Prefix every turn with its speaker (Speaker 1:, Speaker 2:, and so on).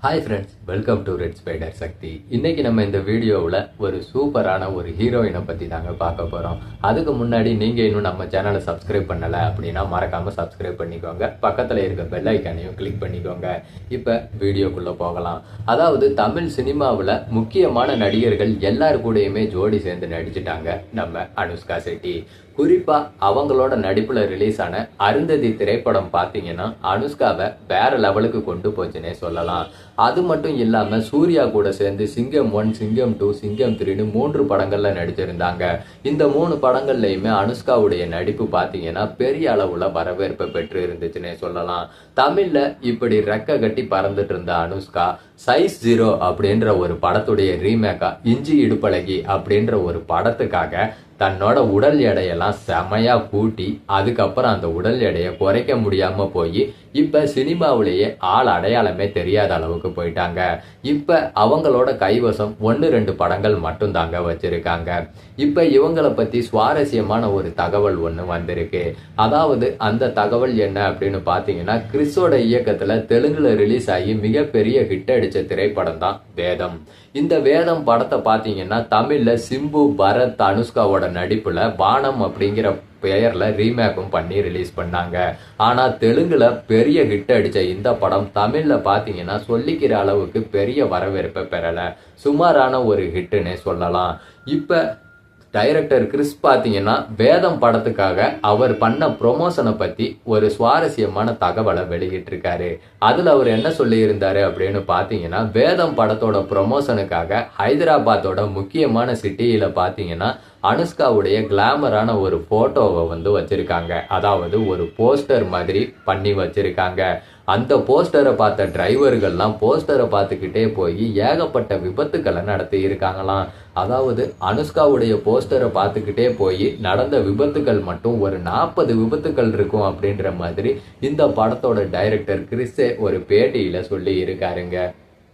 Speaker 1: Hi friends, welcome to red spider Shakti. இன்னைக்கு நம்ம இந்த வீடியோவில் ஒரு சூப்பரான ஒரு ஹீரோயினை பற்றி தாங்க பார்க்க போகிறோம். அதுக்கு முன்னாடி நீங்கள் இன்னும் நம்ம சேனலை சப்ஸ்கிரைப் பண்ணலை அப்படின்னா மறக்காமல் சப்ஸ்கிரைப் பண்ணிக்கோங்க. பக்கத்தில் இருக்க பெல் ஐக்கானையும் கிளிக் பண்ணிக்கோங்க. இப்போ வீடியோக்குள்ளே போகலாம். அதாவது தமிழ் சினிமாவில் முக்கியமான நடிகர்கள் எல்லார் கூடயுமே ஜோடி சேர்ந்து நடிச்சிட்டாங்க நம்ம அனுஷ்கா செட்டி. குறிப்பா அவங்களோட நடிப்புல ரிலீஸ் ஆன அருந்ததி திரைப்படம் பாத்தீங்கன்னா அனுஷ்காவை வேற லெவலுக்கு கொண்டு போச்சுன்னே சொல்லலாம். அது மட்டும் இல்லாம சூர்யா கூட சேர்ந்து சிங்கம் 1, சிங்கம் 2, சிங்கம் 3ன்னு 3 படங்கள்ல நடிச்சிருந்தாங்க. இந்த 3 படங்கள்லயுமே அனுஷ்காவுடைய நடிப்பு பாத்தீங்கன்னா பெரிய அளவுல வரவேற்பை பெற்று இருந்துச்சுன்னே சொல்லலாம். தமிழ்ல இப்படி ரெக்க கட்டி பறந்துட்டு இருந்த அனுஷ்கா சைஸ் 0 அப்படின்ற ஒரு படத்துடைய ரீமேக்கா இஞ்சி இடுப்பழகி அப்படின்ற ஒரு படத்துக்காக தன்னோட உடல் எடையெல்லாம் செமையா கூட்டி அதுக்கப்புறம் அந்த உடல் எடையை குறைக்க முடியாம போய் இப்ப சினிமாவிலேயே ஆள் அடையாளமே தெரியாத அளவுக்கு போயிட்டாங்க. இப்ப அவங்களோட கைவசம் 1-2 படங்கள் மட்டும் தாங்க வச்சிருக்காங்க. இப்ப இவங்களை பத்தி சுவாரஸ்யமான ஒரு தகவல் ஒண்ணு வந்திருக்கு. அதாவது அந்த தகவல் என்ன அப்படின்னு பாத்தீங்கன்னா, கிறிஸோட இயக்கத்துல தெலுங்குல ரிலீஸ் ஆகி மிகப்பெரிய ஹிட் அடிச்ச திரைப்படம் தான் வேதம். இந்த வேதம் படத்தை பாத்தீங்கன்னா தமிழ்ல சிம்பு, பரத், அனுஷ்காவோட நடிப்புல வானம் அப்படிங்கிற பெயர்ல ரீமேக்கும் பண்ணி ரிலீஸ் பண்ணாங்க. ஆனா தெலுங்குல பெரிய ஹிட் அடிச்ச இந்த படம் தமிழ்ல பாத்தீங்கன்னா சொல்லிக்கிற அளவுக்கு பெரிய வரவேற்பை பெறல. சுமாரான ஒரு ஹிட்னே சொல்லலாம். இப்ப டைரக்டர் கிறிஸ் பாத்தீங்கன்னா வேதம் படத்துக்காக அவர் பண்ண ப்ரொமோஷனை பத்தி ஒரு சுவாரஸ்யமான தகவலை வெளியிட்டிருக்காரு. அதுல அவர் என்ன சொல்லி இருந்தாரு அப்படின்னு பாத்தீங்கன்னா, வேதம் படத்தோட ப்ரொமோஷனுக்காக ஹைதராபாத்தோட முக்கியமான சிட்டியில பாத்தீங்கன்னா அனுஷ்காவுடைய கிளாமரான ஒரு போட்டோவை வச்சிருக்காங்க. அதாவது ஒரு போஸ்டர் மாதிரி பண்ணி வச்சிருக்காங்க. அந்த போஸ்டரை பார்த்த டிரைவர்கள்லாம் போஸ்டரை பார்த்துக்கிட்டே போய் ஏகப்பட்ட விபத்துக்களை நடத்தி இருக்காங்களாம். அதாவது அனுஷ்காவுடைய போஸ்டரை பார்த்துக்கிட்டே போய் நடந்த விபத்துக்கள் மட்டும் ஒரு 40 விபத்துக்கள் இருக்கும் அப்படின்ற மாதிரி இந்த படத்தோட டைரக்டர் கிறிஸே ஒரு பேட்டியில சொல்லி இருக்காருங்க.